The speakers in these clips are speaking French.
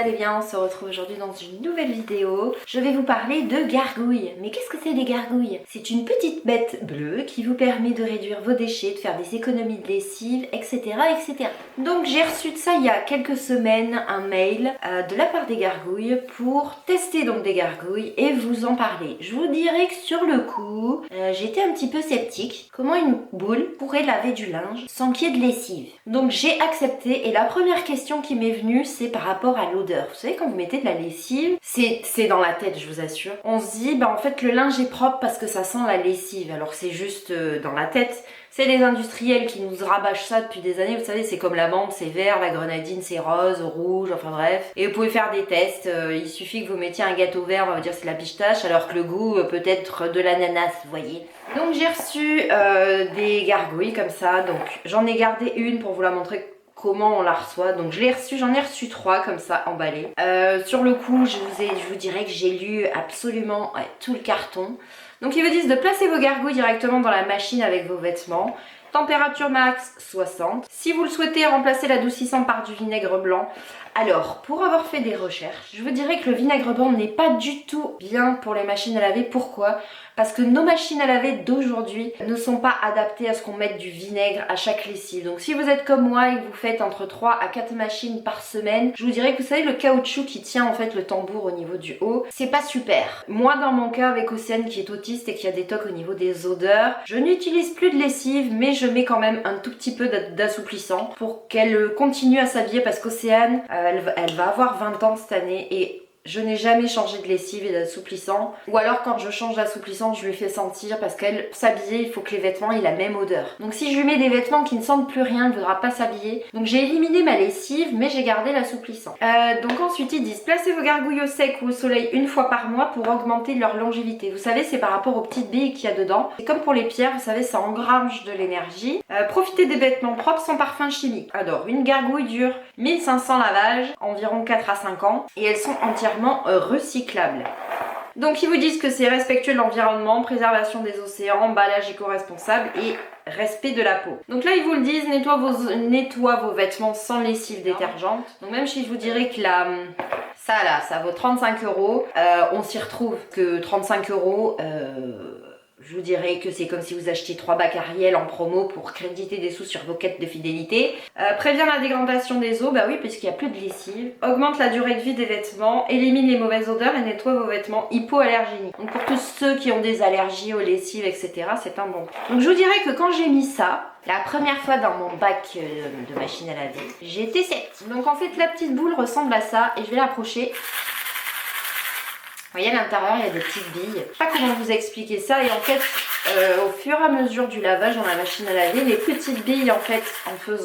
allez bien, on se retrouve aujourd'hui dans une nouvelle vidéo. Je vais vous parler de gargouilles. Mais qu'est-ce que c'est des gargouilles? C'est une petite bête bleue qui vous permet de réduire vos déchets, de faire des économies de lessive, etc. etc. Donc j'ai reçu de ça il y a quelques semaines un mail de la part des gargouilles pour tester donc des gargouilles et vous en parler. Je vous dirais que sur le coup, j'étais un petit peu sceptique. Comment une boule pourrait laver du linge sans qu'il y ait de lessive? Donc j'ai accepté et la première question qui m'est venue, c'est par rapport à l'odeur. Vous savez, quand vous mettez de la lessive, c'est dans la tête, je vous assure. On se dit, bah en fait le linge est propre parce que ça sent la lessive, alors c'est juste dans la tête. C'est les industriels qui nous rabâchent ça depuis des années, vous savez, c'est comme la menthe, c'est vert, la grenadine, c'est rose, rouge, enfin bref. Et vous pouvez faire des tests, il suffit que vous mettiez un gâteau vert, on va dire c'est la pistache, alors que le goût peut être de l'ananas, vous voyez. Donc j'ai reçu des gargouilles comme ça, donc j'en ai gardé une pour vous la montrer comment on la reçoit. Donc j'en ai reçu 3 comme ça emballés. Sur le coup, je vous dirais que j'ai lu absolument tout le carton. Donc ils vous disent de placer vos gargouilles directement dans la machine avec vos vêtements. Température max 60. Si vous le souhaitez, remplacer l'adoucissant par du vinaigre blanc. Alors, pour avoir fait des recherches, je vous dirais que le vinaigre blanc n'est pas du tout bien pour les machines à laver. Pourquoi? Parce que nos machines à laver d'aujourd'hui ne sont pas adaptées à ce qu'on mette du vinaigre à chaque lessive. Donc si vous êtes comme moi et que vous faites entre 3 à 4 machines par semaine, je vous dirais que vous savez le caoutchouc qui tient en fait le tambour au niveau du haut, c'est pas super. Moi dans mon cas avec Océane qui est autiste et qui a des tocs au niveau des odeurs, je n'utilise plus de lessive mais je mets quand même un tout petit peu d'assouplissant pour qu'elle continue à s'habiller parce qu'Océane, elle va avoir 20 ans cette année et je n'ai jamais changé de lessive et d'assouplissant. Ou alors quand je change d'assouplissant, je lui fais sentir parce qu'elle s'habiller, il faut que les vêtements aient la même odeur. Donc si je lui mets des vêtements qui ne sentent plus rien, elle ne voudra pas s'habiller. Donc j'ai éliminé ma lessive, mais j'ai gardé l'assouplissant. Donc ensuite ils disent placez vos gargouilles au sec ou au soleil une fois par mois pour augmenter leur longévité. Vous savez, c'est par rapport aux petites billes qu'il y a dedans. C'est comme pour les pierres, vous savez, ça engrange de l'énergie. Profitez des vêtements propres sans parfum chimique. Alors une gargouille dure 1500 lavages, environ 4 à 5 ans, et elles sont entièrement recyclables. Donc ils vous disent que c'est respectueux de l'environnement, préservation des océans, emballage éco-responsable et respect de la peau. Donc là ils vous le disent, nettoie vos vêtements sans lessive détergente. Donc même si je vous dirais que ça vaut 35 €, on s'y retrouve que 35 €. Je vous dirais que c'est comme si vous achetiez 3 bacs Ariel en promo pour créditer des sous sur vos quêtes de fidélité. Prévient la dégradation des eaux, bah oui, puisqu'il n'y a plus de lessive. Augmente la durée de vie des vêtements, élimine les mauvaises odeurs et nettoie vos vêtements hypoallergéniques. Donc pour tous ceux qui ont des allergies aux lessives, etc., c'est un bon. Donc je vous dirais que quand j'ai mis ça, la première fois dans mon bac de machine à laver, j'ai été sceptique. Donc en fait la petite boule ressemble à ça et je vais l'approcher. Vous voyez, à l'intérieur, il y a des petites billes. Je sais pas comment vous expliquer ça. Et en fait, au fur et à mesure du lavage dans la machine à laver, les petites billes, en fait, vous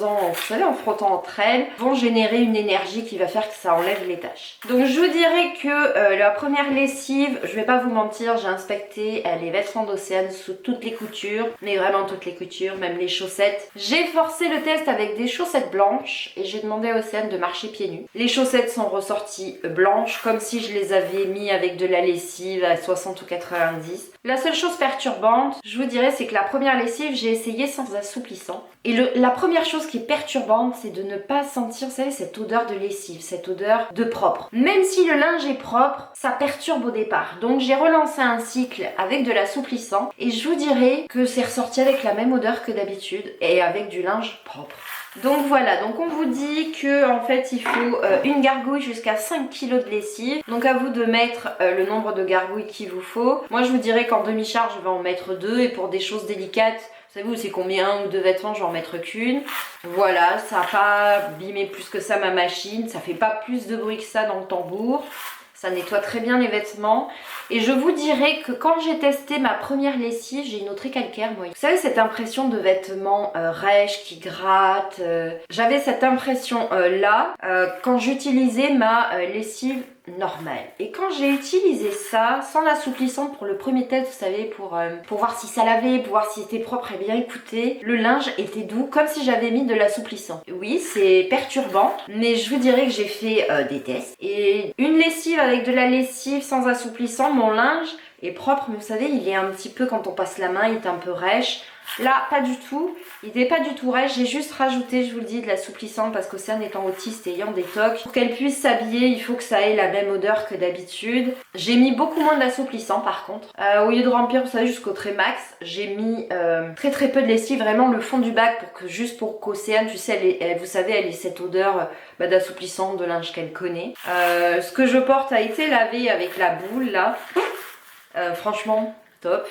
savez, en frottant entre elles, vont générer une énergie qui va faire que ça enlève les taches. Donc, je vous dirais que la première lessive, je vais pas vous mentir, j'ai inspecté les vêtements d'Océane sous toutes les coutures, mais vraiment toutes les coutures, même les chaussettes. J'ai forcé le test avec des chaussettes blanches et j'ai demandé à Océane de marcher pieds nus. Les chaussettes sont ressorties blanches, comme si je les avais mis avec de la lessive à 60 ou 90. La seule chose perturbante, je vous dirais, c'est que la première lessive, j'ai essayé sans assouplissant. Et la première chose qui est perturbante, c'est de ne pas sentir, vous savez, cette odeur de lessive, cette odeur de propre. Même si le linge est propre, ça perturbe au départ. Donc j'ai relancé un cycle avec de l'assouplissant et je vous dirais que c'est ressorti avec la même odeur que d'habitude et avec du linge propre. Donc voilà, donc on vous dit que en fait il faut une gargouille jusqu'à 5 kg de lessive. Donc à vous de mettre le nombre de gargouilles qu'il vous faut. Moi je vous dirais qu'en demi-charge je vais en mettre 2 et pour des choses délicates, savez-vous c'est combien, 1 ou 2 vêtements, je vais en mettre qu'une. Voilà, ça n'a pas abîmé plus que ça ma machine, ça fait pas plus de bruit que ça dans le tambour. Ça nettoie très bien les vêtements. Et je vous dirais que quand j'ai testé ma première lessive, j'ai une eau très calcaire, moi. Vous savez, cette impression de vêtements rêches qui grattent. J'avais cette impression là quand j'utilisais ma lessive normale. Et quand j'ai utilisé ça, sans l'assouplissant pour le premier test, vous savez, pour voir si ça lavait, pour voir si c'était propre, et bien écoutez, le linge était doux, comme si j'avais mis de l'assouplissant. Oui, c'est perturbant, mais je vous dirais que j'ai fait des tests. Et une lessive avec de la lessive sans assouplissant, mon linge est propre, mais vous savez, il est un petit peu, quand on passe la main, il est un peu rêche. Là, pas du tout, il n'est pas du tout rêche, j'ai juste rajouté, je vous le dis, de l'assouplissant parce qu'Océane étant autiste et ayant des tocs, pour qu'elle puisse s'habiller, il faut que ça ait la même odeur que d'habitude. J'ai mis beaucoup moins d'assouplissant par contre. Au lieu de remplir, vous savez, jusqu'au trait max, j'ai mis très peu de lessive, vraiment le fond du bac, pour que juste pour qu'Océane, tu sais, vous savez, elle ait cette odeur d'assouplissant de linge qu'elle connaît. Ce que je porte a été lavé avec la boule là, franchement top.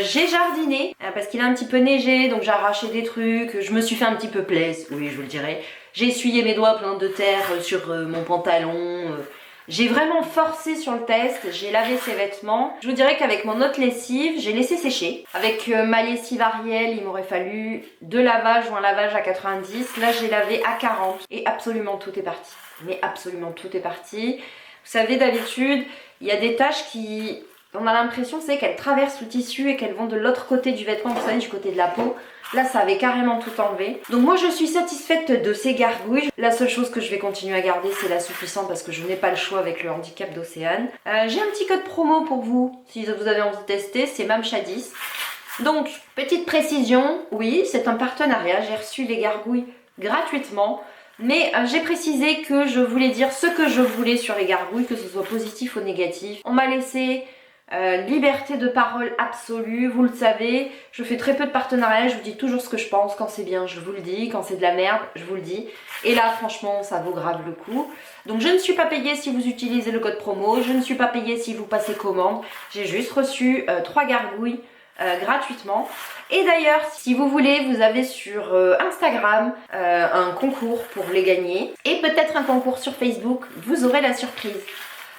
J'ai jardiné parce qu'il a un petit peu neigé, donc j'ai arraché des trucs, je me suis fait un petit peu plaisir, oui je vous le dirai. J'ai essuyé mes doigts pleins de terre sur mon pantalon. J'ai vraiment forcé sur le test, j'ai lavé ses vêtements. Je vous dirais qu'avec mon autre lessive, j'ai laissé sécher. Avec ma lessive Ariel, il m'aurait fallu 2 lavages ou un lavage à 90. Là j'ai lavé à 40 et absolument tout est parti. Mais absolument tout est parti. Vous savez, d'habitude, il y a des taches qui... On a l'impression, c'est qu'elles traversent le tissu et qu'elles vont de l'autre côté du vêtement, vous savez, du côté de la peau. Là, ça avait carrément tout enlevé. Donc moi, je suis satisfaite de ces gargouilles. La seule chose que je vais continuer à garder, c'est l'assouplissant parce que je n'ai pas le choix avec le handicap d'Océane. J'ai un petit code promo pour vous, si vous avez envie de tester, c'est MAMCHA10. Donc, petite précision, oui, c'est un partenariat. J'ai reçu les gargouilles gratuitement. Mais j'ai précisé que je voulais dire ce que je voulais sur les gargouilles, que ce soit positif ou négatif. On m'a laissé... liberté de parole absolue, vous le savez, je fais très peu de partenariats, je vous dis toujours ce que je pense, quand c'est bien je vous le dis, quand c'est de la merde je vous le dis, et là franchement ça vaut grave le coup. Donc je ne suis pas payée si vous utilisez le code promo, je ne suis pas payée si vous passez commande, j'ai juste reçu 3 gargouilles gratuitement. Et d'ailleurs, si vous voulez, vous avez sur Instagram un concours pour les gagner, et peut-être un concours sur Facebook, vous aurez la surprise.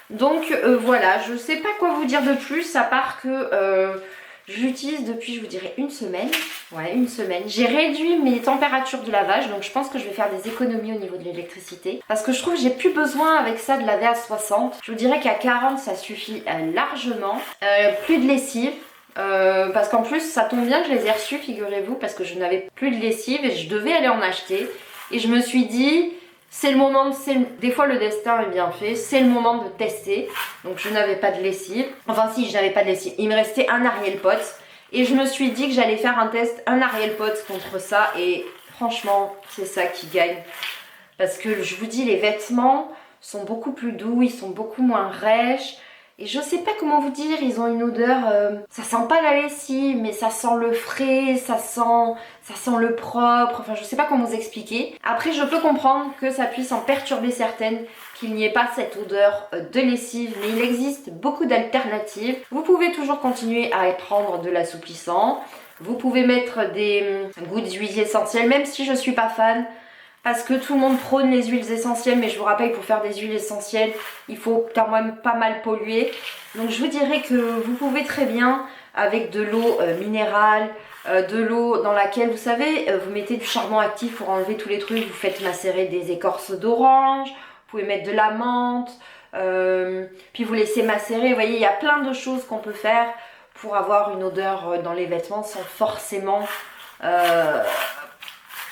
Donc voilà, je sais pas quoi vous dire de plus à part que j'utilise depuis, je vous dirais, une semaine. Ouais, une semaine. J'ai réduit mes températures de lavage, donc je pense que je vais faire des économies au niveau de l'électricité. Parce que je trouve que j'ai plus besoin avec ça de laver à 60. Je vous dirais qu'à 40 ça suffit largement. Plus de lessive. Parce qu'en plus ça tombe bien que je les ai reçus, figurez-vous, parce que je n'avais plus de lessive et je devais aller en acheter. Et je me suis dit... c'est le moment, des fois le destin est bien fait, c'est le moment de tester. Donc je n'avais pas de lessive, enfin si, je n'avais pas de lessive, il me restait un Ariel Pots. Et je me suis dit que j'allais faire un test, un Ariel Pots contre ça. Et franchement, c'est ça qui gagne. Parce que je vous dis, les vêtements sont beaucoup plus doux, ils sont beaucoup moins rêches. Et je sais pas comment vous dire, ils ont une odeur, ça sent pas la lessive, mais ça sent le frais, ça sent le propre, enfin je sais pas comment vous expliquer. Après je peux comprendre que ça puisse en perturber certaines, qu'il n'y ait pas cette odeur de lessive, mais il existe beaucoup d'alternatives. Vous pouvez toujours continuer à prendre de l'assouplissant, vous pouvez mettre des gouttes d'huile essentielle, même si je suis pas fan. Parce que tout le monde prône les huiles essentielles, mais je vous rappelle que pour faire des huiles essentielles, il faut quand même pas mal polluer. Donc je vous dirais que vous pouvez très bien, avec de l'eau minérale, de l'eau dans laquelle, vous savez, vous mettez du charbon actif pour enlever tous les trucs, vous faites macérer des écorces d'orange, vous pouvez mettre de la menthe, puis vous laissez macérer. Vous voyez, il y a plein de choses qu'on peut faire pour avoir une odeur dans les vêtements sans forcément...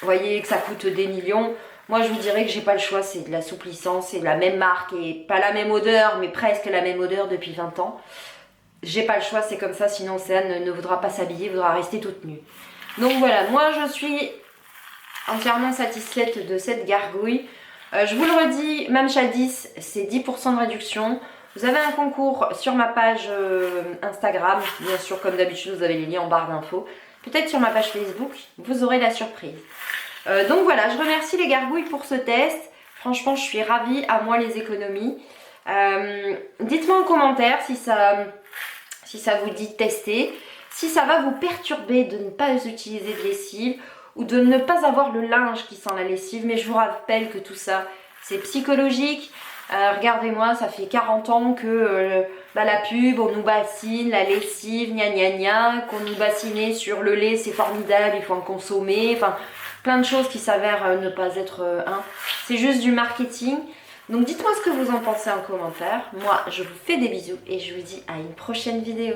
vous voyez que ça coûte des millions. Moi je vous dirais que j'ai pas le choix, c'est de l'assouplissant, c'est de la même marque et pas la même odeur, mais presque la même odeur depuis 20 ans. J'ai pas le choix, c'est comme ça, sinon Océane ne voudra pas s'habiller, voudra rester toute nue. Donc voilà, moi je suis entièrement satisfaite de cette gargouille. Je vous le redis, MAMCHA10, c'est 10% de réduction. Vous avez un concours sur ma page Instagram, bien sûr comme d'habitude vous avez les liens en barre d'infos. Peut-être sur ma page Facebook, vous aurez la surprise. Donc voilà, je remercie les gargouilles pour ce test. Franchement, je suis ravie, à moi les économies. Dites-moi en commentaire si ça vous dit de tester. Si ça va vous perturber de ne pas utiliser de lessive ou de ne pas avoir le linge qui sent la lessive. Mais je vous rappelle que tout ça, c'est psychologique. Regardez-moi, ça fait 40 ans que la pub, on nous bassine, la lessive, gna gna gna, qu'on nous bassinait sur le lait, c'est formidable, il faut en consommer, enfin plein de choses qui s'avèrent ne pas être c'est juste du marketing. Donc dites-moi ce que vous en pensez en commentaire. Moi, je vous fais des bisous et je vous dis à une prochaine vidéo.